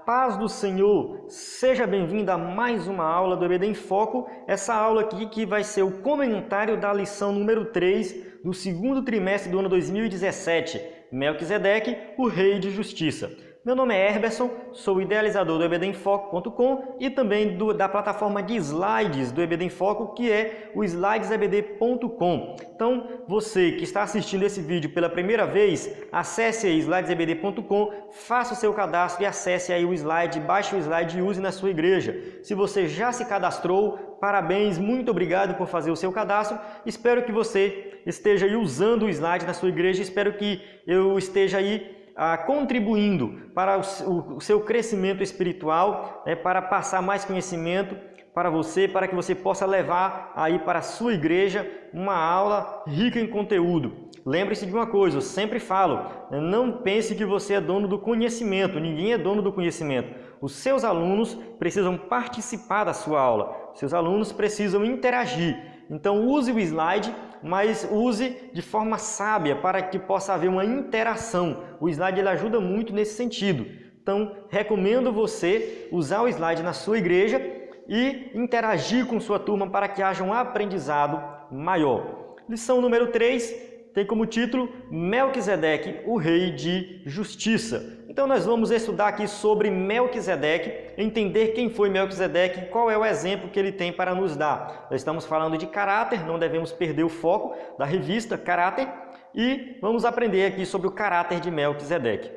paz do Senhor, seja bem-vindo a mais uma aula do EBD em Foco. Essa aula aqui que vai ser o comentário da lição número 3 do segundo trimestre do ano 2017, Melquisedeque, o Rei de Justiça. Meu nome é Herberson, sou o idealizador do ebdemfoco.com e também da plataforma de slides do EBD em Foco, que é o slidesebd.com. Então, você que está assistindo esse vídeo pela primeira vez, acesse aí slidesebd.com, faça o seu cadastro e acesse aí o slide, baixe o slide e use na sua igreja. Se você já se cadastrou, parabéns, muito obrigado por fazer o seu cadastro. Espero que você esteja aí usando o slide na sua igreja, espero que eu esteja aí contribuindo para o seu crescimento espiritual, para passar mais conhecimento para você, para que você possa levar aí para a sua igreja uma aula rica em conteúdo. Lembre-se de uma coisa, eu sempre falo, não pense que você é dono do conhecimento, ninguém é dono do conhecimento. Os seus alunos precisam participar da sua aula, seus alunos precisam interagir. Então use o slide, mas use de forma sábia para que possa haver uma interação. O slide ele ajuda muito nesse sentido. Então recomendo você usar o slide na sua igreja e interagir com sua turma para que haja um aprendizado maior. Lição número 3 tem como título Melquisedeque, o Rei de Justiça. Então nós vamos estudar aqui sobre Melquisedeque, entender quem foi Melquisedeque, qual é o exemplo que ele tem para nos dar. Nós estamos falando de caráter, não devemos perder o foco da revista Caráter e vamos aprender aqui sobre o caráter de Melquisedeque.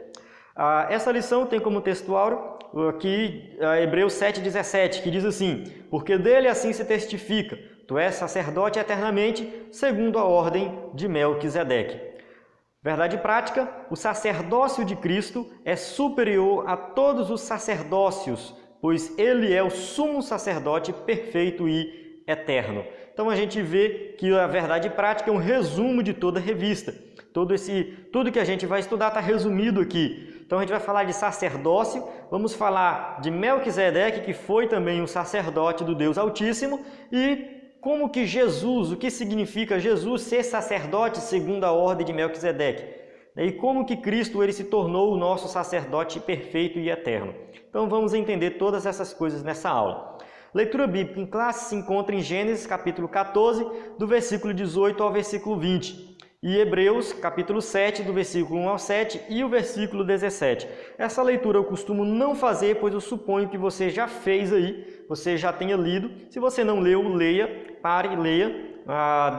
Essa lição tem como textual aqui Hebreus 7,17, que diz assim: porque dele assim se testifica, tu és sacerdote eternamente, segundo a ordem de Melquisedeque. Verdade prática, o sacerdócio de Cristo é superior a todos os sacerdócios, pois ele é o sumo sacerdote perfeito e eterno. Então a gente vê que a verdade prática é um resumo de toda a revista. Tudo que a gente vai estudar está resumido aqui. Então a gente vai falar de sacerdócio, vamos falar de Melquisedeque, que foi também um sacerdote do Deus Altíssimo, e como que Jesus, o que significa Jesus ser sacerdote segundo a ordem de Melquisedeque. E como que Cristo ele se tornou o nosso sacerdote perfeito e eterno. Então vamos entender todas essas coisas nessa aula. Leitura bíblica em classe se encontra em Gênesis capítulo 14, do versículo 18 ao versículo 20. E Hebreus, capítulo 7, do versículo 1 ao 7 e o versículo 17. Essa leitura eu costumo não fazer, pois eu suponho que você já fez aí, você já tenha lido. Se você não leu, leia, pare e leia,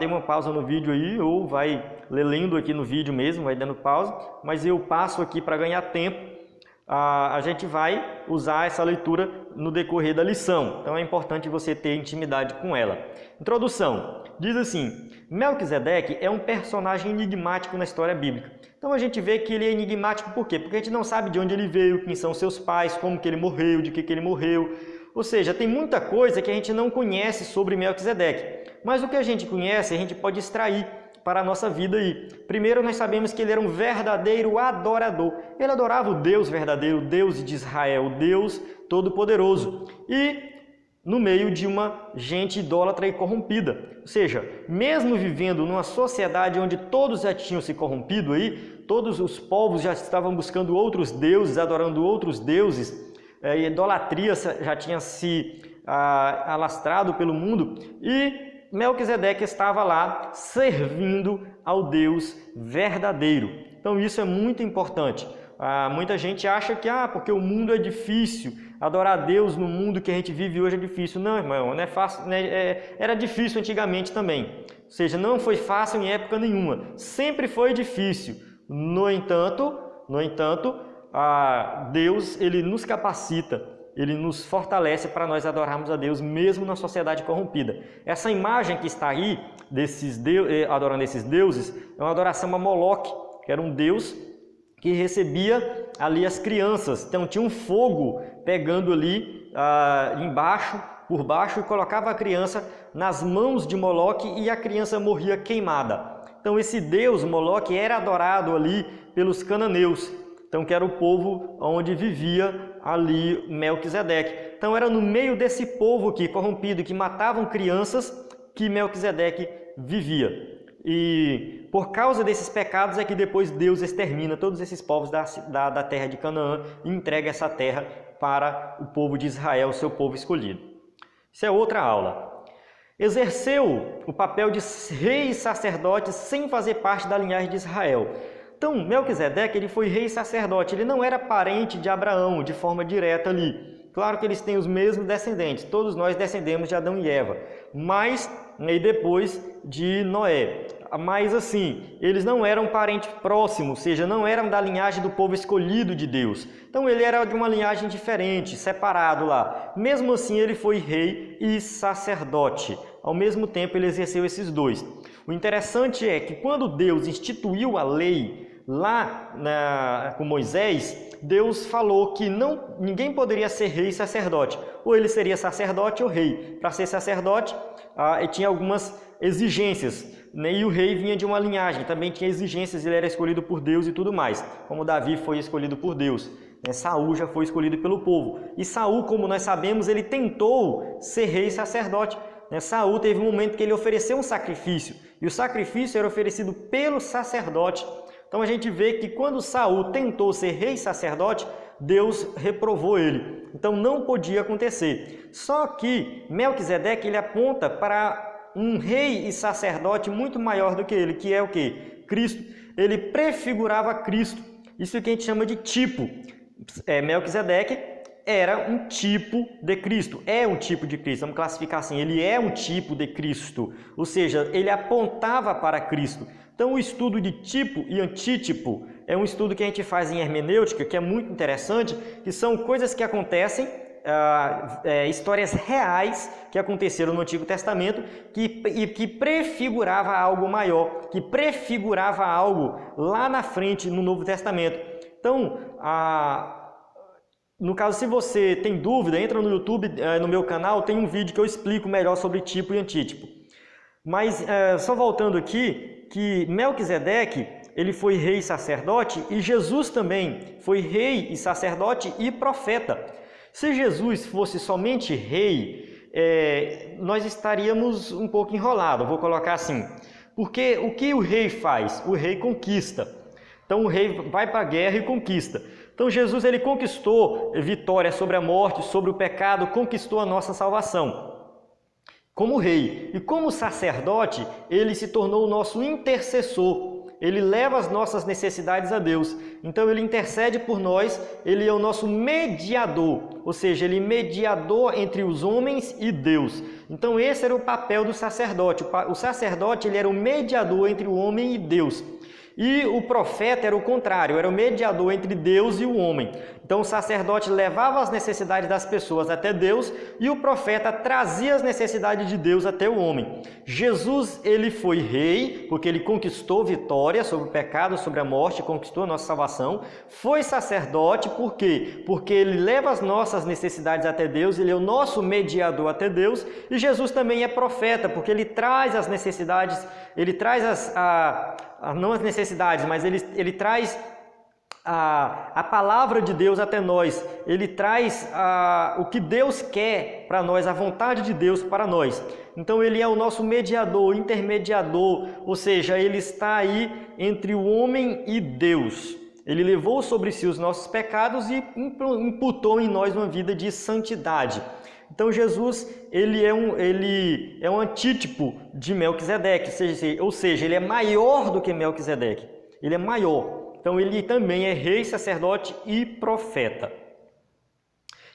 dê uma pausa no vídeo aí, ou vai lendo aqui no vídeo mesmo, vai dando pausa, mas eu passo aqui para ganhar tempo. A gente vai usar essa leitura no decorrer da lição, então é importante você ter intimidade com ela. Introdução, diz assim: Melquisedeque é um personagem enigmático na história bíblica. Então a gente vê que ele é enigmático por quê? Porque a gente não sabe de onde ele veio, quem são seus pais, como que ele morreu, de que ele morreu. Ou seja, tem muita coisa que a gente não conhece sobre Melquisedeque, mas o que a gente conhece a gente pode extrair para a nossa vida aí. Primeiro, nós sabemos que ele era um verdadeiro adorador. Ele adorava o Deus verdadeiro, o Deus de Israel, o Deus Todo-Poderoso. E no meio de uma gente idólatra e corrompida. Ou seja, mesmo vivendo numa sociedade onde todos já tinham se corrompido aí, todos os povos já estavam buscando outros deuses, adorando outros deuses, a idolatria já tinha se alastrado pelo mundo e Melquisedeque estava lá servindo ao Deus verdadeiro. Então isso é muito importante. Muita gente acha que porque o mundo é difícil, adorar a Deus no mundo que a gente vive hoje é difícil. Não, irmão, não é fácil, né? Era difícil antigamente também. Ou seja, não foi fácil em época nenhuma. Sempre foi difícil. No entanto, Deus ele nos capacita. Ele nos fortalece para nós adorarmos a Deus mesmo na sociedade corrompida. Essa imagem que está aí, adorando esses deuses, é uma adoração a Moloque, que era um deus que recebia ali as crianças. Então tinha um fogo pegando ali por baixo e colocava a criança nas mãos de Moloque e a criança morria queimada. Então esse deus Moloque era adorado ali pelos cananeus. Então, que era o povo onde vivia ali Melquisedeque. Então, era no meio desse povo aqui, corrompido, que matavam crianças, que Melquisedeque vivia. E por causa desses pecados é que depois Deus extermina todos esses povos da terra de Canaã e entrega essa terra para o povo de Israel, seu povo escolhido. Isso é outra aula. Exerceu o papel de rei e sacerdote sem fazer parte da linhagem de Israel. Então, Melquisedeque, ele foi rei e sacerdote, ele não era parente de Abraão de forma direta ali. Claro que eles têm os mesmos descendentes, todos nós descendemos de Adão e Eva, mas e depois de Noé. Mas assim, eles não eram parentes próximos, ou seja, não eram da linhagem do povo escolhido de Deus. Então ele era de uma linhagem diferente, separado lá. Mesmo assim, ele foi rei e sacerdote. Ao mesmo tempo, ele exerceu esses 2. O interessante é que quando Deus instituiu a lei lá com Moisés, Deus falou que ninguém poderia ser rei e sacerdote. Ou ele seria sacerdote ou rei. Para ser sacerdote, tinha algumas exigências, né? E o rei vinha de uma linhagem, também tinha exigências, ele era escolhido por Deus e tudo mais. Como Davi foi escolhido por Deus, né? Saul já foi escolhido pelo povo. E Saul, como nós sabemos, ele tentou ser rei e sacerdote. Saul teve um momento que ele ofereceu um sacrifício, e o sacrifício era oferecido pelo sacerdote. Então a gente vê que quando Saul tentou ser rei e sacerdote, Deus reprovou ele. Então não podia acontecer. Só que Melquisedeque, ele aponta para um rei e sacerdote muito maior do que ele, que é o quê? Cristo. Ele prefigurava Cristo. Isso que a gente chama de tipo. Melquisedeque era um tipo de Cristo, é um tipo de Cristo, vamos classificar assim, ele é um tipo de Cristo, ou seja, ele apontava para Cristo. Então o estudo de tipo e antítipo é um estudo que a gente faz em hermenêutica, que é muito interessante, que são coisas que acontecem, histórias reais que aconteceram no Antigo Testamento, que prefigurava algo maior, que prefigurava algo lá na frente no Novo Testamento. Então, no caso, se você tem dúvida, entra no YouTube, no meu canal, tem um vídeo que eu explico melhor sobre tipo e antítipo. Mas, só voltando aqui, que Melquisedeque, ele foi rei e sacerdote, e Jesus também foi rei e sacerdote e profeta. Se Jesus fosse somente rei, nós estaríamos um pouco enrolados, vou colocar assim. Porque o que o rei faz? O rei conquista. Então o rei vai para a guerra e conquista. Então Jesus, ele conquistou vitória sobre a morte, sobre o pecado, conquistou a nossa salvação como rei. E como sacerdote, ele se tornou o nosso intercessor. Ele leva as nossas necessidades a Deus. Então ele intercede por nós, ele é o nosso mediador, ou seja, ele é mediador entre os homens e Deus. Então esse era o papel do sacerdote. O sacerdote, ele era o mediador entre o homem e Deus. E o profeta era o contrário, era o mediador entre Deus e o homem. Então o sacerdote levava as necessidades das pessoas até Deus e o profeta trazia as necessidades de Deus até o homem. Jesus, ele foi rei, porque ele conquistou vitória sobre o pecado, sobre a morte, conquistou a nossa salvação. Foi sacerdote, por quê? Porque ele leva as nossas necessidades até Deus, ele é o nosso mediador até Deus. E Jesus também é profeta, porque ele traz as necessidades, ele traz não as necessidades, mas ele traz a palavra de Deus até nós. Ele traz o que Deus quer para nós, a vontade de Deus para nós. Então ele é o nosso mediador, intermediador, ou seja, ele está aí entre o homem e Deus. Ele levou sobre si os nossos pecados e imputou em nós uma vida de santidade. Então Jesus, ele é um antítipo de Melquisedeque, ou seja, ele é maior do que Melquisedeque. Ele é maior. Então ele também é rei, sacerdote e profeta.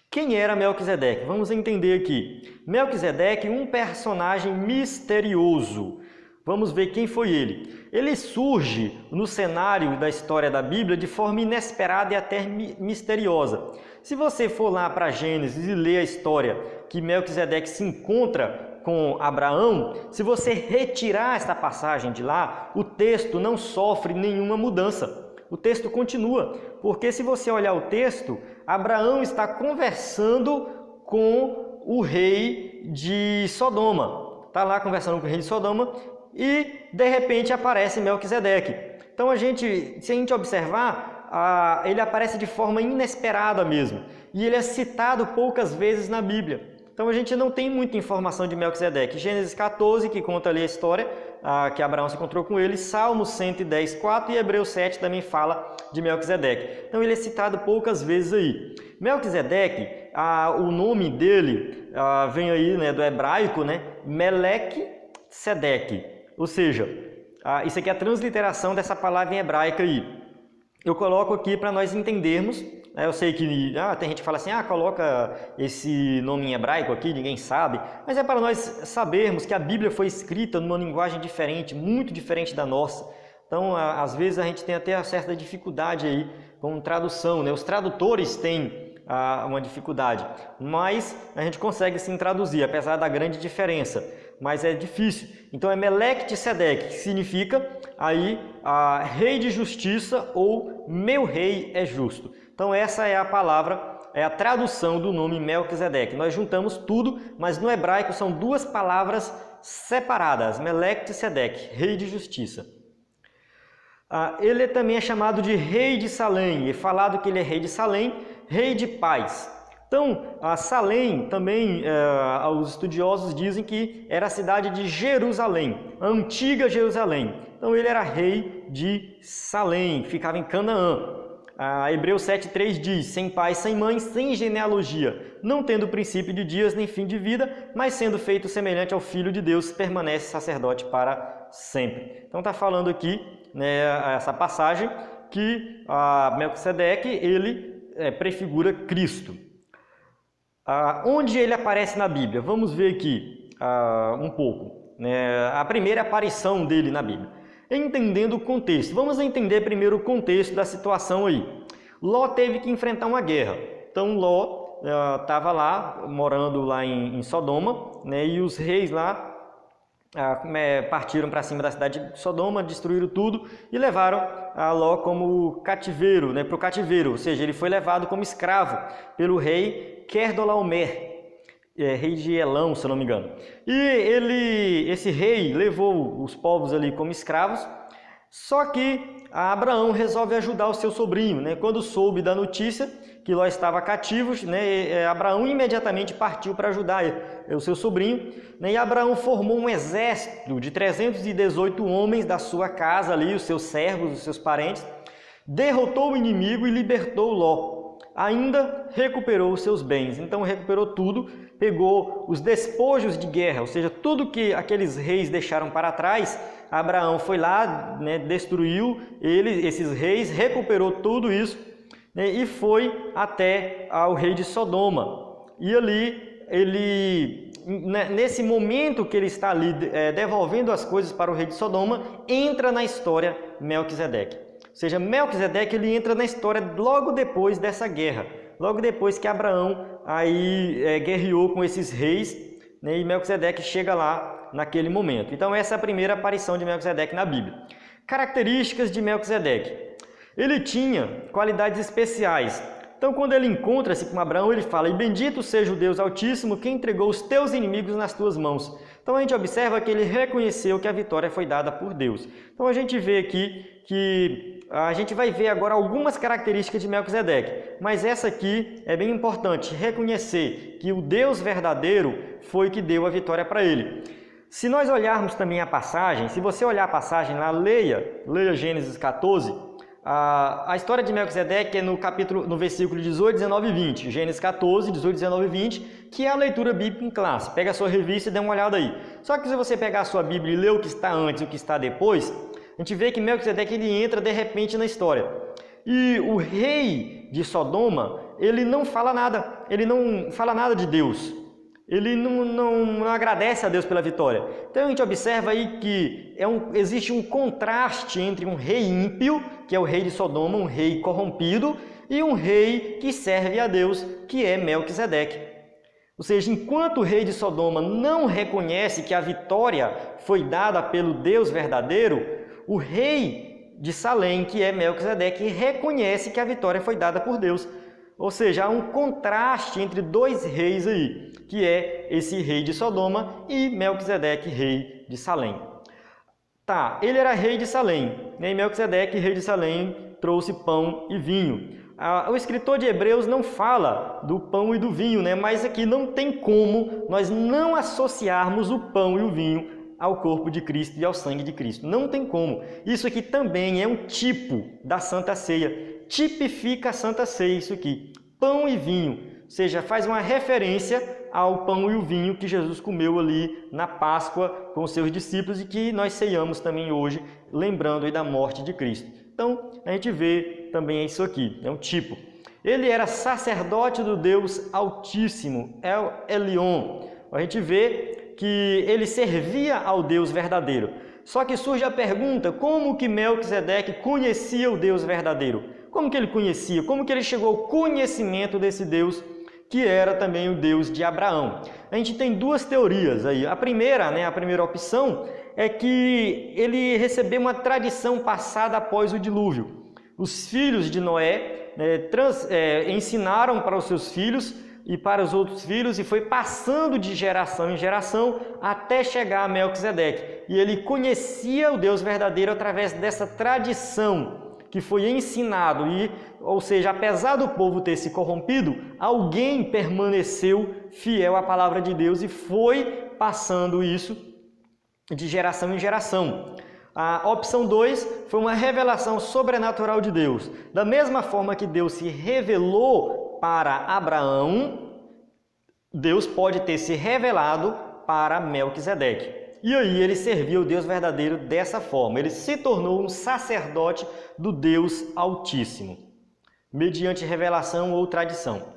Quem era Melquisedeque? Vamos entender aqui. Melquisedeque, um personagem misterioso. Vamos ver quem foi ele. Ele surge no cenário da história da Bíblia de forma inesperada e até misteriosa. Se você for lá para Gênesis e ler a história que Melquisedeque se encontra com Abraão, se você retirar esta passagem de lá, o texto não sofre nenhuma mudança. O texto continua, porque se você olhar o texto, Abraão está conversando com o rei de Sodoma. Está lá conversando com o rei de Sodoma e, de repente, aparece Melquisedeque. Então, se a gente observar, ele aparece de forma inesperada mesmo. E ele é citado poucas vezes na Bíblia. Então, a gente não tem muita informação de Melquisedeque. Gênesis 14, que conta ali a história, que Abraão se encontrou com ele, Salmo 110, 4 e Hebreus 7 também fala de Melquisedeque. Então ele é citado poucas vezes aí. Melquisedeque, o nome dele vem aí, né, do hebraico, né, Melec-Sedeque, ou seja, isso aqui é a transliteração dessa palavra em hebraica aí. Eu coloco aqui para nós entendermos. Eu sei que tem gente que fala assim, coloca esse nome em hebraico aqui, ninguém sabe. Mas é para nós sabermos que a Bíblia foi escrita numa linguagem diferente, muito diferente da nossa. Então, às vezes a gente tem até uma certa dificuldade aí com tradução, né? Os tradutores têm uma dificuldade, mas a gente consegue sim traduzir, apesar da grande diferença. Mas é difícil. Então é Melec-Sedeque, que significa aí rei de justiça ou meu rei é justo. Então essa é a palavra, é a tradução do nome Melquisedeque. Nós juntamos tudo, mas no hebraico são duas palavras separadas, Melec-Sedeque, rei de justiça. Ele também é chamado de rei de Salém, é falado que ele é rei de Salém, rei de paz. Então, Salém também, os estudiosos dizem que era a cidade de Jerusalém, a antiga Jerusalém. Então ele era rei de Salém, ficava em Canaã. Hebreus 7,3 diz, sem pai, sem mãe, sem genealogia, não tendo princípio de dias nem fim de vida, mas sendo feito semelhante ao Filho de Deus, permanece sacerdote para sempre. Então está falando aqui, né, essa passagem, que Melquisedeque, ele prefigura Cristo. Onde ele aparece na Bíblia? Vamos ver aqui um pouco, né, a primeira aparição dele na Bíblia. Entendendo o contexto. Vamos entender primeiro o contexto da situação aí. Ló teve que enfrentar uma guerra. Então Ló estava lá, morando lá em Sodoma, né, e os reis lá partiram para cima da cidade de Sodoma, destruíram tudo e levaram Ló como cativeiro, né, para o cativeiro, ou seja, ele foi levado como escravo pelo rei Querdolaomer, rei de Elão, se eu não me engano. E esse rei levou os povos ali como escravos, só que Abraão resolve ajudar o seu sobrinho, né? Quando soube da notícia que Ló estava cativo, né, Abraão imediatamente partiu para ajudar o seu sobrinho, né? E Abraão formou um exército de 318 homens da sua casa ali, os seus servos, os seus parentes, derrotou o inimigo e libertou Ló. Ainda recuperou os seus bens, então recuperou tudo, pegou os despojos de guerra, ou seja, tudo que aqueles reis deixaram para trás, Abraão foi lá, né, destruiu esses reis, recuperou tudo isso, né, e foi até ao rei de Sodoma. E ali, nesse momento que ele está ali devolvendo as coisas para o rei de Sodoma, entra na história Melquisedeque. Ou seja, Melquisedeque ele entra na história logo depois dessa guerra, logo depois que Abraão guerreou com esses reis, né, e Melquisedeque chega lá naquele momento. Então essa é a primeira aparição de Melquisedeque na Bíblia. Características de Melquisedeque. Ele tinha qualidades especiais. Então quando ele encontra-se com Abraão, ele fala, e bendito seja o Deus Altíssimo que entregou os teus inimigos nas tuas mãos. Então a gente observa que ele reconheceu que a vitória foi dada por Deus. Então a gente vê aqui que a gente vai ver agora algumas características de Melquisedeque, mas essa aqui é bem importante, reconhecer que o Deus verdadeiro foi que deu a vitória para ele. Se nós olharmos também a passagem, se você olhar a passagem lá, leia Gênesis 14, a história de Melquisedeque é no versículo 18, 19 e 20, Gênesis 14, 18, 19 e 20, que é a leitura bíblica em classe. Pega a sua revista e dê uma olhada aí. Só que se você pegar a sua Bíblia e ler o que está antes e o que está depois, a gente vê que Melquisedeque ele entra de repente na história. E o rei de Sodoma, ele não fala nada de Deus. Ele não agradece a Deus pela vitória. Então a gente observa aí que existe um contraste entre um rei ímpio, que é o rei de Sodoma, um rei corrompido, e um rei que serve a Deus, que é Melquisedeque. Ou seja, enquanto o rei de Sodoma não reconhece que a vitória foi dada pelo Deus verdadeiro, o rei de Salém, que é Melquisedeque, reconhece que a vitória foi dada por Deus. Ou seja, há um contraste entre dois reis aí, que é esse rei de Sodoma e Melquisedeque, rei de Salém. Tá, ele era rei de Salém, né? E Melquisedeque, rei de Salém, trouxe pão e vinho. O escritor de Hebreus não fala do pão e do vinho, né? Mas aqui não tem como nós não associarmos o pão e o vinho ao corpo de Cristo e ao sangue de Cristo. Não tem como. Isso aqui também é um tipo da Santa Ceia. Tipifica a Santa Ceia isso aqui. Pão e vinho. Ou seja, faz uma referência ao pão e o vinho que Jesus comeu ali na Páscoa com os seus discípulos e que nós ceiamos também hoje, lembrando aí da morte de Cristo. Então, a gente vê também isso aqui, é um tipo. Ele era sacerdote do Deus Altíssimo, El Elyon. A gente vê que ele servia ao Deus verdadeiro. Só que surge a pergunta, como que Melquisedeque conhecia o Deus verdadeiro? Como que ele conhecia? Como que ele chegou ao conhecimento desse Deus que era também o Deus de Abraão? A gente tem duas teorias aí. A primeira opção é que ele recebeu uma tradição passada após o dilúvio. Os filhos de Noé ensinaram para os seus filhos e para os outros filhos e foi passando de geração em geração até chegar a Melquisedeque. E ele conhecia o Deus verdadeiro através dessa tradição que foi ensinado, ou seja, apesar do povo ter se corrompido, alguém permaneceu fiel à palavra de Deus e foi passando isso de geração em geração. A opção 2 foi uma revelação sobrenatural de Deus. Da mesma forma que Deus se revelou para Abraão, Deus pode ter se revelado para Melquisedeque. E aí ele serviu o Deus verdadeiro dessa forma. Ele se tornou um sacerdote do Deus Altíssimo, mediante revelação ou tradição.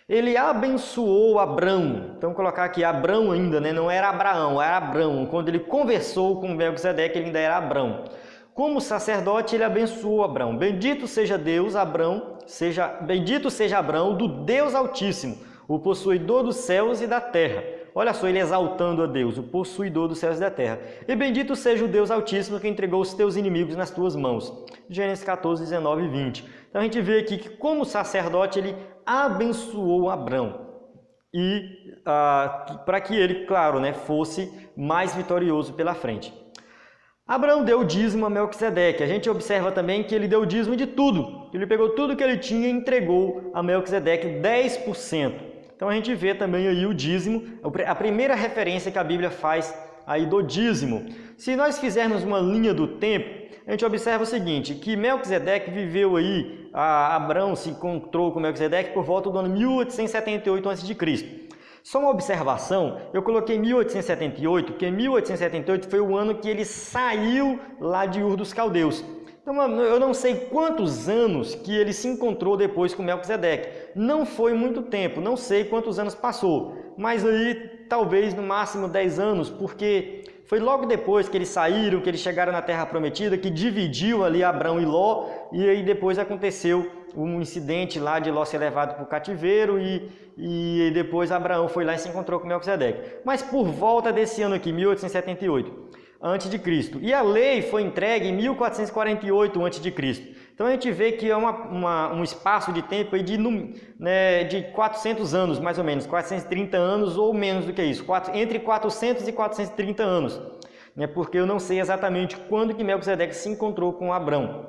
Ele abençoou Abrão. Então, vou colocar aqui Abrão ainda, não era Abraão, era Abrão. Quando ele conversou com Melquisedeque, ele ainda era Abrão. Como sacerdote, ele abençoou Abrão. Bendito seja Deus, bendito seja Abrão, do Deus Altíssimo, o possuidor dos céus e da terra. Olha só, ele exaltando a Deus, o possuidor dos céus e da terra. E bendito seja o Deus Altíssimo que entregou os teus inimigos nas tuas mãos. Gênesis 14, 19 e 20. Então a gente vê aqui que como sacerdote ele abençoou Abrão. E para que ele, claro, fosse mais vitorioso pela frente. Abraão deu o dízimo a Melquisedeque. A gente observa também que ele deu o dízimo de tudo. Ele pegou tudo que ele tinha e entregou a Melquisedeque 10%. Então a gente vê também aí o dízimo, a primeira referência que a Bíblia faz aí do dízimo. Se nós fizermos uma linha do tempo, a gente observa o seguinte, que Melquisedeque viveu aí, Abraão se encontrou com Melquisedeque por volta do ano 1878 a.C. Só uma observação, eu coloquei 1878, porque 1878 foi o ano que ele saiu lá de Ur dos Caldeus. Então, eu não sei quantos anos que ele se encontrou depois com Melquisedeque. Não foi muito tempo, não sei quantos anos passou. Mas aí, talvez no máximo 10 anos, porque foi logo depois que eles saíram, que eles chegaram na Terra Prometida, que dividiu ali Abrão e Ló, e aí depois aconteceu um incidente lá de Ló ser levado para o cativeiro e depois Abraão foi lá e se encontrou com Melquisedeque. Mas por volta desse ano aqui, 1878, antes de Cristo. E a lei foi entregue em 1448 antes de Cristo. Então a gente vê que é um espaço de tempo aí de 400 anos, mais ou menos, 430 anos ou menos do que isso, entre 400 e 430 anos. Porque eu não sei exatamente quando que Melquisedeque se encontrou com Abrão.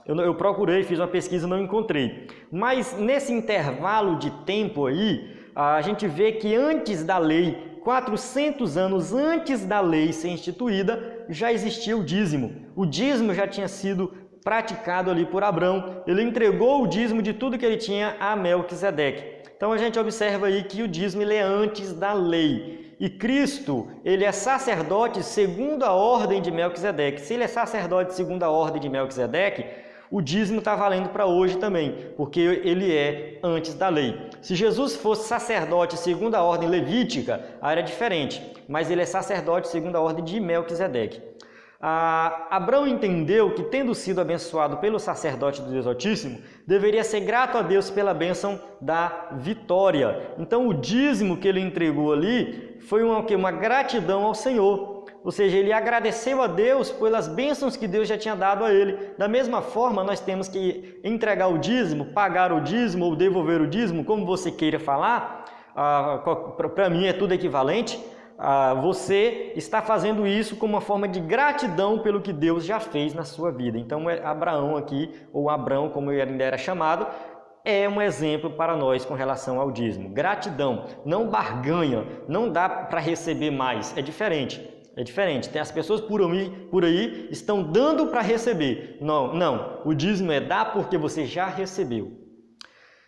Eu procurei, fiz uma pesquisa e não encontrei. Mas nesse intervalo de tempo aí, a gente vê que antes da lei, 400 anos antes da lei ser instituída, já existia o dízimo. O dízimo já tinha sido praticado ali por Abrão. Ele entregou o dízimo de tudo que ele tinha a Melquisedeque. Então a gente observa aí que o dízimo ele é antes da lei. E Cristo, ele é sacerdote segundo a ordem de Melquisedeque. Se ele é sacerdote segundo a ordem de Melquisedeque, o dízimo está valendo para hoje também, porque ele é antes da lei. Se Jesus fosse sacerdote segundo a ordem levítica, aí era diferente, mas ele é sacerdote segundo a ordem de Melquisedeque. Abrão entendeu que, tendo sido abençoado pelo sacerdote do Deus Altíssimo, deveria ser grato a Deus pela bênção da vitória. Então o dízimo que ele entregou ali foi uma gratidão ao Senhor. Ou seja, ele agradeceu a Deus pelas bênçãos que Deus já tinha dado a ele. Da mesma forma, nós temos que entregar o dízimo, pagar o dízimo ou devolver o dízimo, como você queira falar. Para mim é tudo equivalente. Você está fazendo isso como uma forma de gratidão pelo que Deus já fez na sua vida. Então, Abraão aqui, ou Abrão, como ele ainda era chamado, é um exemplo para nós com relação ao dízimo. Gratidão, não barganha, não dá para receber mais, é diferente. É diferente. Tem as pessoas por aí estão dando para receber. Não. O dízimo é dar porque você já recebeu.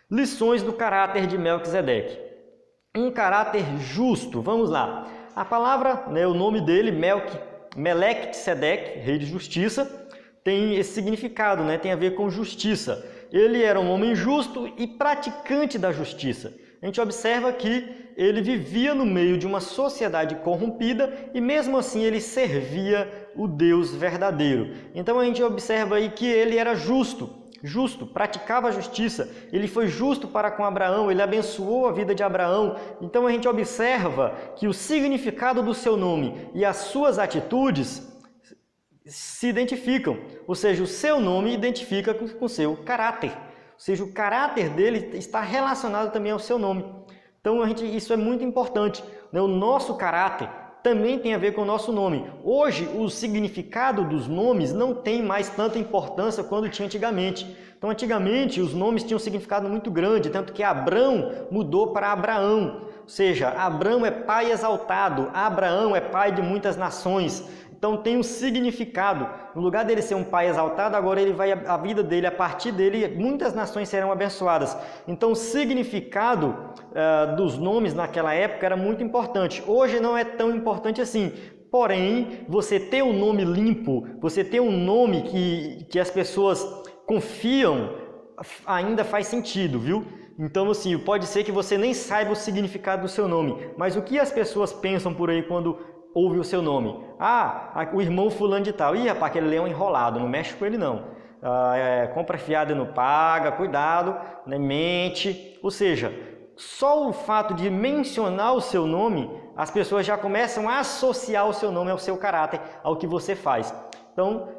Lições do caráter de Melquisedeque. Um caráter justo. Vamos lá. A palavra, o nome dele, Melequisedeque, rei de justiça, tem esse significado, tem a ver com justiça. Ele era um homem justo e praticante da justiça. A gente observa que ele vivia no meio de uma sociedade corrompida e mesmo assim ele servia o Deus verdadeiro. Então a gente observa aí que ele era justo, praticava a justiça, ele foi justo para com Abraão, ele abençoou a vida de Abraão. Então a gente observa que o significado do seu nome e as suas atitudes se identificam, ou seja, o seu nome identifica com o seu caráter, ou seja, o caráter dele está relacionado também ao seu nome. Então isso é muito importante, O nosso caráter também tem a ver com o nosso nome. Hoje, o significado dos nomes não tem mais tanta importância quanto tinha antigamente. Então, antigamente, os nomes tinham um significado muito grande, tanto que Abrão mudou para Abraão. Ou seja, Abrão é pai exaltado, Abraão é pai de muitas nações. Então, tem um significado. No lugar dele ser um pai exaltado, agora a vida dele, a partir dele, muitas nações serão abençoadas. Então, o significado dos nomes naquela época era muito importante. Hoje não é tão importante assim. Porém, você ter um nome limpo, você ter um nome que as pessoas confiam, ainda faz sentido, viu? Então, assim, pode ser que você nem saiba o significado do seu nome, mas o que as pessoas pensam por aí quando ouve o seu nome? O irmão fulano de tal. Ih, rapaz, aquele leão enrolado, não mexe com ele não. Compra fiada e não paga, cuidado, mente. Ou seja, só o fato de mencionar o seu nome, as pessoas já começam a associar o seu nome ao seu caráter, ao que você faz. Então,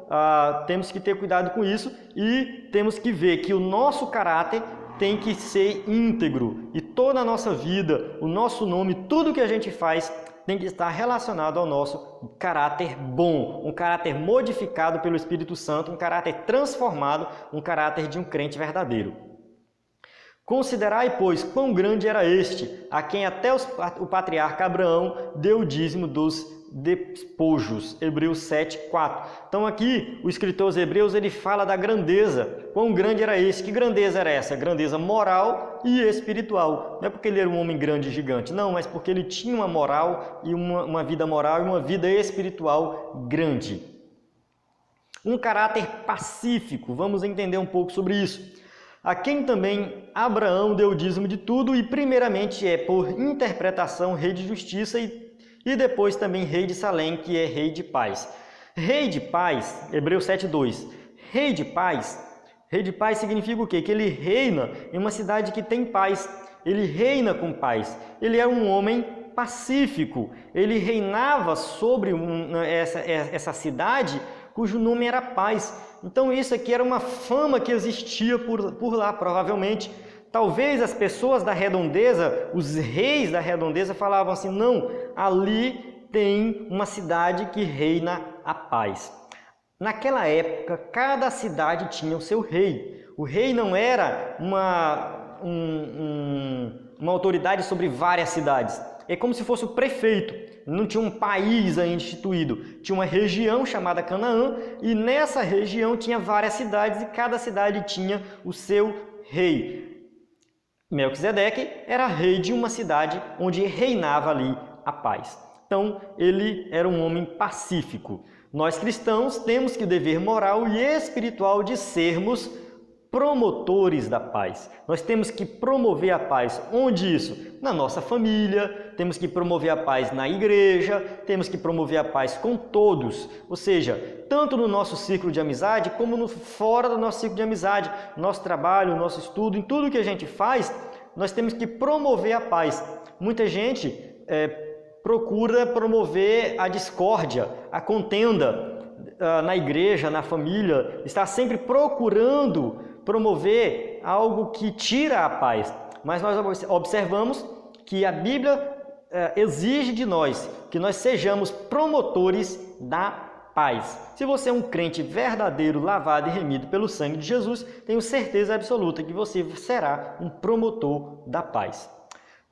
temos que ter cuidado com isso e temos que ver que o nosso caráter tem que ser íntegro e toda a nossa vida, o nosso nome, tudo que a gente faz tem que estar relacionado ao nosso caráter bom, um caráter modificado pelo Espírito Santo, um caráter transformado, um caráter de um crente verdadeiro. Considerai, pois, quão grande era este, a quem até o patriarca Abraão deu o dízimo dos despojos. Hebreus 7:4. Então aqui o escritor aos Hebreus ele fala da grandeza. Quão grande era esse? Que grandeza era essa? Grandeza moral e espiritual. Não é porque ele era um homem grande e gigante, não, mas porque ele tinha uma moral e uma vida moral e uma vida espiritual grande. Um caráter pacífico. Vamos entender um pouco sobre isso. A quem também Abraão deu o dízimo de tudo e primeiramente por interpretação rei de justiça e depois também rei de Salém, que é rei de paz. Rei de paz, Hebreus 7:2. Rei de paz significa o quê? Que ele reina em uma cidade que tem paz. Ele reina com paz. Ele é um homem pacífico. Ele reinava sobre essa cidade cujo nome era paz. Então isso aqui era uma fama que existia por lá, provavelmente. Talvez as pessoas da redondeza, os reis da redondeza falavam assim, não, ali tem uma cidade que reina a paz. Naquela época, cada cidade tinha o seu rei. O rei não era uma autoridade sobre várias cidades. É como se fosse o prefeito. Não tinha um país ainda instituído. Tinha uma região chamada Canaã e nessa região tinha várias cidades e cada cidade tinha o seu rei. Melquisedeque era rei de uma cidade onde reinava ali a paz. Então, ele era um homem pacífico. Nós cristãos temos que o dever moral e espiritual de sermos promotores da paz. Nós temos que promover a paz. Onde isso? Na nossa família, temos que promover a paz na igreja, temos que promover a paz com todos. Ou seja, tanto no nosso círculo de amizade, como fora do nosso círculo de amizade, nosso trabalho, nosso estudo, em tudo que a gente faz, nós temos que promover a paz. Muita gente procura promover a discórdia, a contenda na igreja, na família, está sempre procurando promover algo que tira a paz. Mas nós observamos que a Bíblia exige de nós que nós sejamos promotores da paz. Se você é um crente verdadeiro, lavado e remido pelo sangue de Jesus, tenho certeza absoluta que você será um promotor da paz.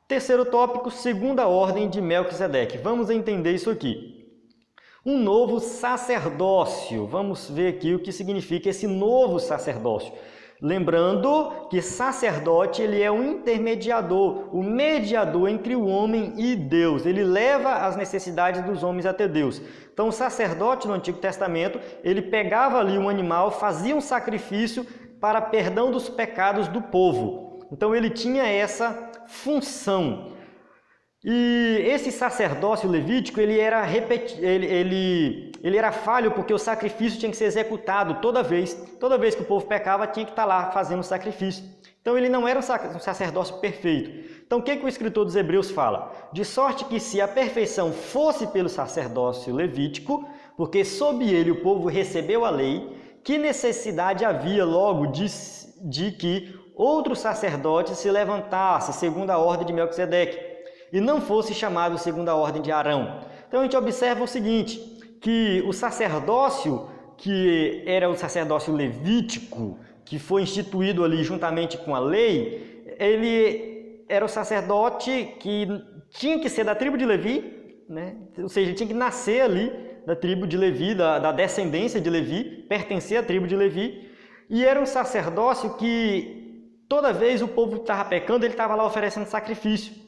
Terceiro tópico, segunda ordem de Melquisedeque. Vamos entender isso aqui. Um novo sacerdócio. Vamos ver aqui o que significa esse novo sacerdócio. Lembrando que sacerdote ele é um intermediador, o mediador entre o homem e Deus. Ele leva as necessidades dos homens até Deus. Então o sacerdote no Antigo Testamento, ele pegava ali um animal, fazia um sacrifício para perdão dos pecados do povo. Então ele tinha essa função. E esse sacerdócio levítico, ele era falho porque o sacrifício tinha que ser executado toda vez que o povo pecava, tinha que estar lá fazendo o sacrifício. Então ele não era um sacerdócio perfeito. Então o que o escritor dos Hebreus fala? De sorte que se a perfeição fosse pelo sacerdócio levítico, porque sob ele o povo recebeu a lei, que necessidade havia logo de que outro sacerdote se levantasse segundo a ordem de Melquisedeque, e não fosse chamado segundo a ordem de Arão. Então a gente observa o seguinte, que o sacerdócio, que era o sacerdócio levítico, que foi instituído ali juntamente com a lei, ele era o sacerdote que tinha que ser da tribo de Levi, né? Ou seja, ele tinha que nascer ali da tribo de Levi, da descendência de Levi, pertencer à tribo de Levi, e era um sacerdócio que toda vez o povo estava pecando, ele estava lá oferecendo sacrifício.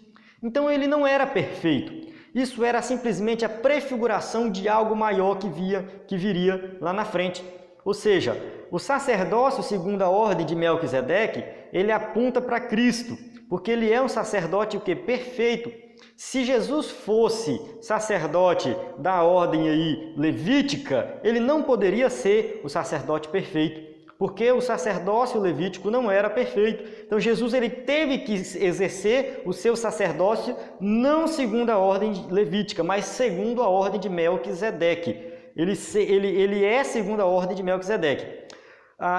Então ele não era perfeito. Isso era simplesmente a prefiguração de algo maior que viria lá na frente. Ou seja, o sacerdócio segundo a ordem de Melquisedeque, ele aponta para Cristo, porque ele é um sacerdote o quê? Perfeito. Se Jesus fosse sacerdote da ordem aí levítica, ele não poderia ser o sacerdote perfeito, porque o sacerdócio levítico não era perfeito. Então Jesus ele teve que exercer o seu sacerdócio não segundo a ordem levítica, mas segundo a ordem de Melquisedeque. Ele é segundo a ordem de Melquisedeque.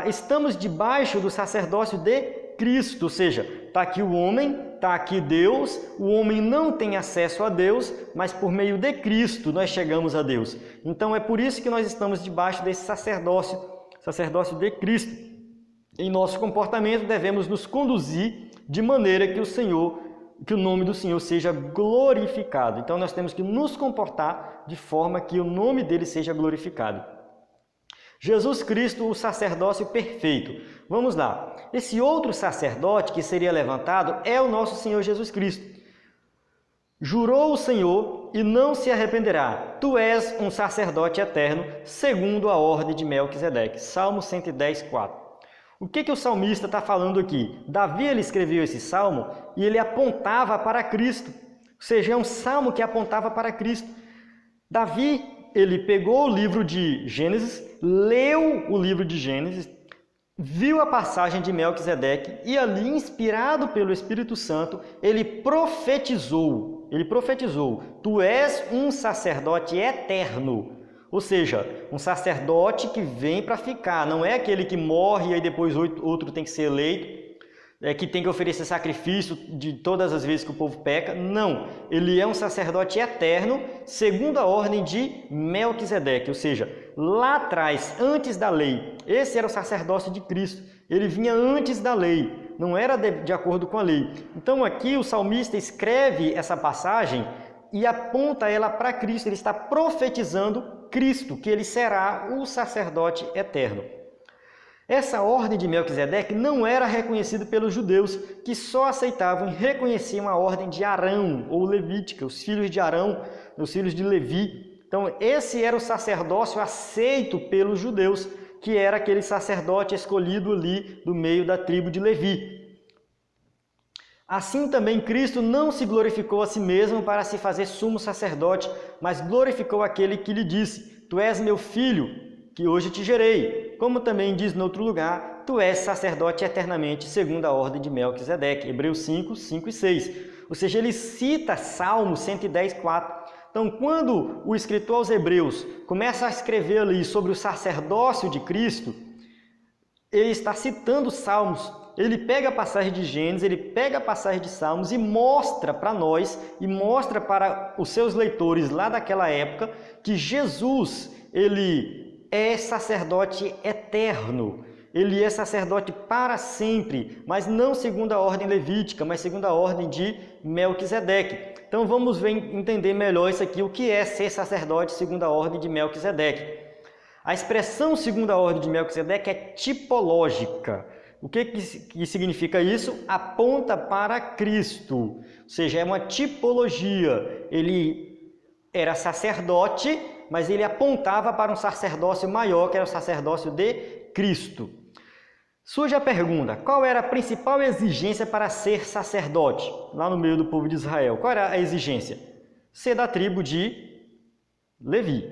Estamos debaixo do sacerdócio de Cristo, ou seja, está aqui o homem, está aqui Deus, o homem não tem acesso a Deus, mas por meio de Cristo nós chegamos a Deus. Então é por isso que nós estamos debaixo desse sacerdócio de Cristo. Em nosso comportamento devemos nos conduzir de maneira que o nome do Senhor seja glorificado. Então nós temos que nos comportar de forma que o nome dele seja glorificado. Jesus Cristo, o sacerdócio perfeito. Vamos lá. Esse outro sacerdote que seria levantado é o nosso Senhor Jesus Cristo. Jurou o Senhor e não se arrependerá. Tu és um sacerdote eterno, segundo a ordem de Melquisedeque. Salmo 110, 4. O que o salmista está falando aqui? Davi ele escreveu esse salmo e ele apontava para Cristo. Ou seja, é um salmo que apontava para Cristo. Davi, ele pegou o livro de Gênesis, leu o livro de Gênesis, viu a passagem de Melquisedeque e ali, inspirado pelo Espírito Santo, ele profetizou, tu és um sacerdote eterno, ou seja, um sacerdote que vem para ficar, não é aquele que morre e aí depois outro tem que ser eleito, que tem que oferecer sacrifício de todas as vezes que o povo peca, não, ele é um sacerdote eterno, segundo a ordem de Melquisedeque, ou seja, lá atrás, antes da lei, esse era o sacerdócio de Cristo, ele vinha antes da lei, não era de acordo com a lei. Então aqui o salmista escreve essa passagem e aponta ela para Cristo, ele está profetizando Cristo, que ele será o sacerdote eterno. Essa ordem de Melquisedeque não era reconhecida pelos judeus, que só aceitavam e reconheciam a ordem de Arão, ou levítica, os filhos de Arão, os filhos de Levi. Então, esse era o sacerdócio aceito pelos judeus, que era aquele sacerdote escolhido ali do meio da tribo de Levi. Assim também Cristo não se glorificou a si mesmo para se fazer sumo sacerdote, mas glorificou aquele que lhe disse, tu és meu filho, que hoje te gerei. Como também diz no outro lugar, tu és sacerdote eternamente, segundo a ordem de Melquisedeque. Hebreus 5, 5 e 6. Ou seja, ele cita Salmo 110, 4. Então, quando o escritor aos Hebreus começa a escrever ali sobre o sacerdócio de Cristo, ele está citando Salmos. Ele pega a passagem de Gênesis, ele pega a passagem de Salmos e mostra para nós, e mostra para os seus leitores lá daquela época, que Jesus, ele é sacerdote eterno. ele é sacerdote para sempre, mas não segundo a ordem levítica, mas segundo a ordem de Melquisedeque. Então vamos entender melhor isso aqui, o que é ser sacerdote segundo a ordem de Melquisedeque. A expressão segundo a ordem de Melquisedeque é tipológica. O que significa isso? Aponta para Cristo, ou seja, é uma tipologia. Ele era sacerdote, mas ele apontava para um sacerdócio maior, que era o sacerdócio de Cristo. Surge a pergunta, qual era a principal exigência para ser sacerdote, lá no meio do povo de Israel? Qual era a exigência? Ser da tribo de Levi.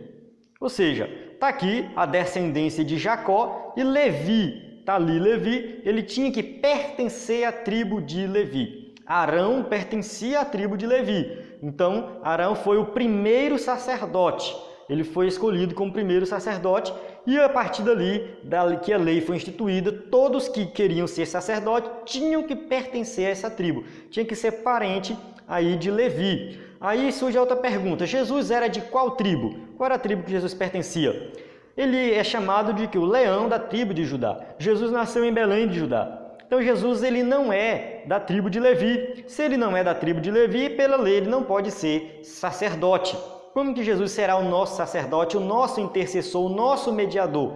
Ou seja, está aqui a descendência de Jacó e Levi, está ali Levi, ele tinha que pertencer à tribo de Levi. Arão pertencia à tribo de Levi. Então, Arão foi o primeiro sacerdote. Ele foi escolhido como primeiro sacerdote e a partir dali, que a lei foi instituída, todos que queriam ser sacerdote tinham que pertencer a essa tribo. Tinha que ser parente aí de Levi. Aí surge a outra pergunta, Jesus era de qual tribo? Qual era a tribo que Jesus pertencia? Ele é chamado de o leão da tribo de Judá. Jesus nasceu em Belém de Judá. Então Jesus ele não é da tribo de Levi. Se ele não é da tribo de Levi, pela lei ele não pode ser sacerdote. Como que Jesus será o nosso sacerdote, o nosso intercessor, o nosso mediador?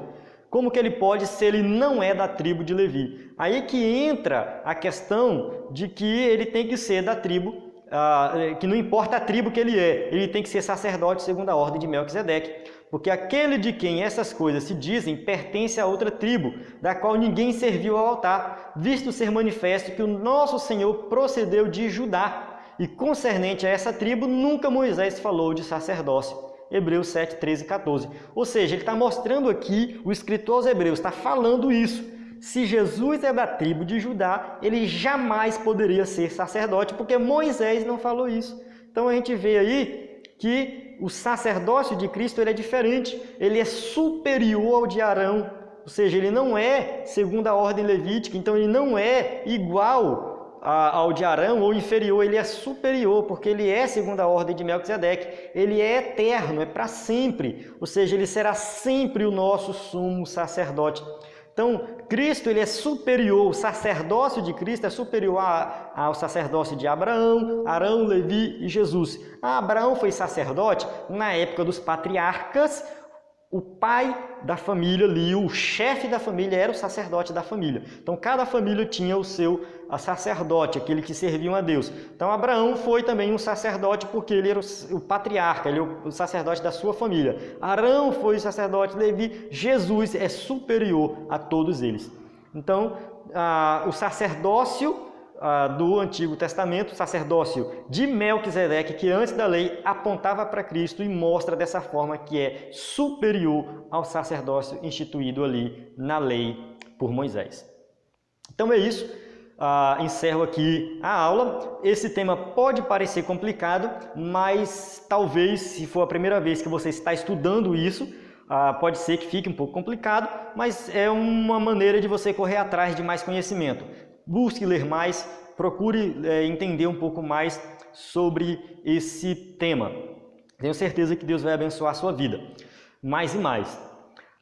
Como que ele pode se ele não é da tribo de Levi? Aí que entra a questão de que ele tem que ser da tribo, que não importa a tribo que ele tem que ser sacerdote segundo a ordem de Melquisedeque. Porque aquele de quem essas coisas se dizem pertence a outra tribo, da qual ninguém serviu ao altar, visto ser manifesto que o nosso Senhor procedeu de Judá. E concernente a essa tribo, nunca Moisés falou de sacerdócio. Hebreus 7, 13 e 14. Ou seja, ele está mostrando aqui, o escritor aos Hebreus está falando isso. Se Jesus é da tribo de Judá, ele jamais poderia ser sacerdote, porque Moisés não falou isso. Então a gente vê aí que o sacerdócio de Cristo ele é diferente, ele é superior ao de Arão. Ou seja, ele não é segundo a ordem levítica, então ele não é igual ao de Arão ou inferior, ele é superior, porque ele é segundo a ordem de Melquisedeque, ele é eterno, é para sempre, ou seja, ele será sempre o nosso sumo sacerdote. Então, Cristo ele é superior, o sacerdócio de Cristo é superior ao sacerdócio de Abraão, Arão, Levi e Jesus. Abraão foi sacerdote na época dos patriarcas. O pai da família ali, o chefe da família era o sacerdote da família. Então, cada família tinha o seu sacerdote, aquele que serviam a Deus. Então, Abraão foi também um sacerdote porque ele era o patriarca, ele era o sacerdote da sua família. Arão foi o sacerdote, Levi. Jesus é superior a todos eles. Então, o sacerdócio do Antigo Testamento, o sacerdócio de Melquisedeque, que antes da lei apontava para Cristo e mostra dessa forma que é superior ao sacerdócio instituído ali na lei por Moisés. Então é isso, encerro aqui a aula. Esse tema pode parecer complicado, mas talvez, se for a primeira vez que você está estudando isso, pode ser que fique um pouco complicado, mas é uma maneira de você correr atrás de mais conhecimento. Busque ler mais, procure entender um pouco mais sobre esse tema. Tenho certeza que Deus vai abençoar a sua vida. Mais e mais.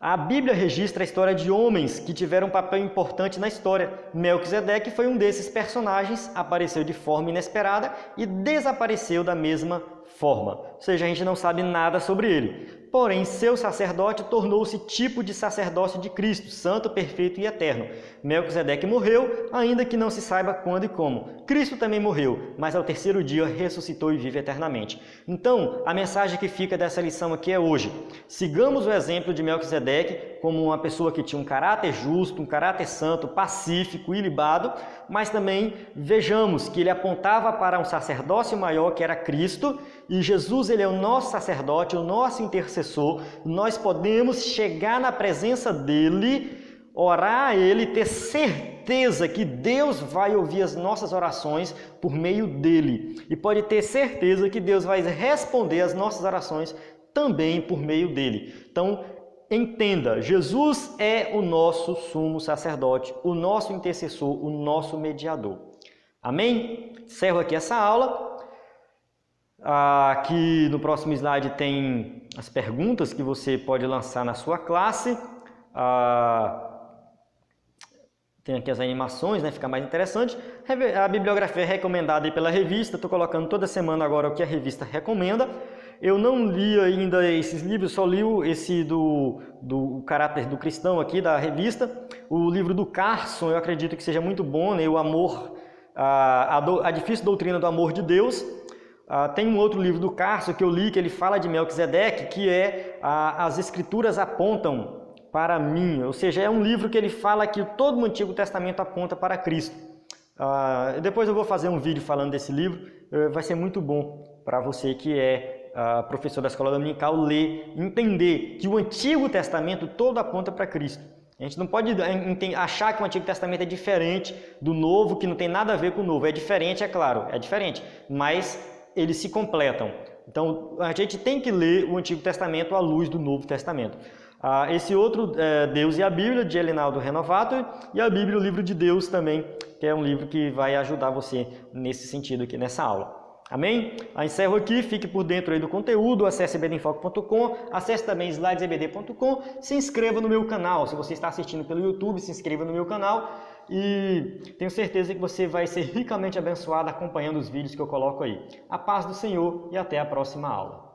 A Bíblia registra a história de homens que tiveram um papel importante na história. Melquisedeque foi um desses personagens, apareceu de forma inesperada e desapareceu da mesma forma. Ou seja, a gente não sabe nada sobre ele. Porém, seu sacerdote tornou-se tipo de sacerdócio de Cristo, santo, perfeito e eterno. Melquisedeque morreu, ainda que não se saiba quando e como. Cristo também morreu, mas ao terceiro dia ressuscitou e vive eternamente. Então, a mensagem que fica dessa lição aqui é hoje. Sigamos o exemplo de Melquisedeque como uma pessoa que tinha um caráter justo, um caráter santo, pacífico, ilibado, mas também vejamos que ele apontava para um sacerdócio maior que era Cristo, e Jesus ele é o nosso sacerdote, o nosso intercessor. Nós podemos chegar na presença dele, orar a ele, ter certeza que Deus vai ouvir as nossas orações por meio dele. E pode ter certeza que Deus vai responder as nossas orações também por meio dele. Então, entenda, Jesus é o nosso sumo sacerdote, o nosso intercessor, o nosso mediador. Amém? Encerro aqui essa aula. Aqui no próximo slide tem as perguntas que você pode lançar na sua classe. Tem aqui as animações, né? Fica mais interessante. A bibliografia é recomendada aí pela revista. Estou colocando toda semana agora o que a revista recomenda. Eu não li ainda esses livros, só li esse do Caráter do Cristão aqui, da revista. O livro do Carson, eu acredito que seja muito bom, né? O Amor, a Difícil Doutrina do Amor de Deus. Tem um outro livro do Carson que eu li, que ele fala de Melquisedeque, que é As Escrituras Apontam para mim, ou seja, é um livro que ele fala que todo o Antigo Testamento aponta para Cristo. Depois eu vou fazer um vídeo falando desse livro, vai ser muito bom para você que é professor da escola dominical ler, entender que o Antigo Testamento todo aponta para Cristo. A gente não pode achar que o Antigo Testamento é diferente do Novo, que não tem nada a ver com o Novo. É diferente, é claro, é diferente, mas eles se completam. Então a gente tem que ler o Antigo Testamento à luz do Novo Testamento. Esse outro, Deus e a Bíblia, de Elinaldo Renovato, e a Bíblia, o livro de Deus também, que é um livro que vai ajudar você nesse sentido aqui nessa aula. Amém? Encerro aqui, fique por dentro aí do conteúdo, acesse ebdemfoco.com, acesse também slidesebd.com, se inscreva no meu canal. Se você está assistindo pelo YouTube, se inscreva no meu canal e tenho certeza que você vai ser ricamente abençoado acompanhando os vídeos que eu coloco aí. A paz do Senhor e até a próxima aula.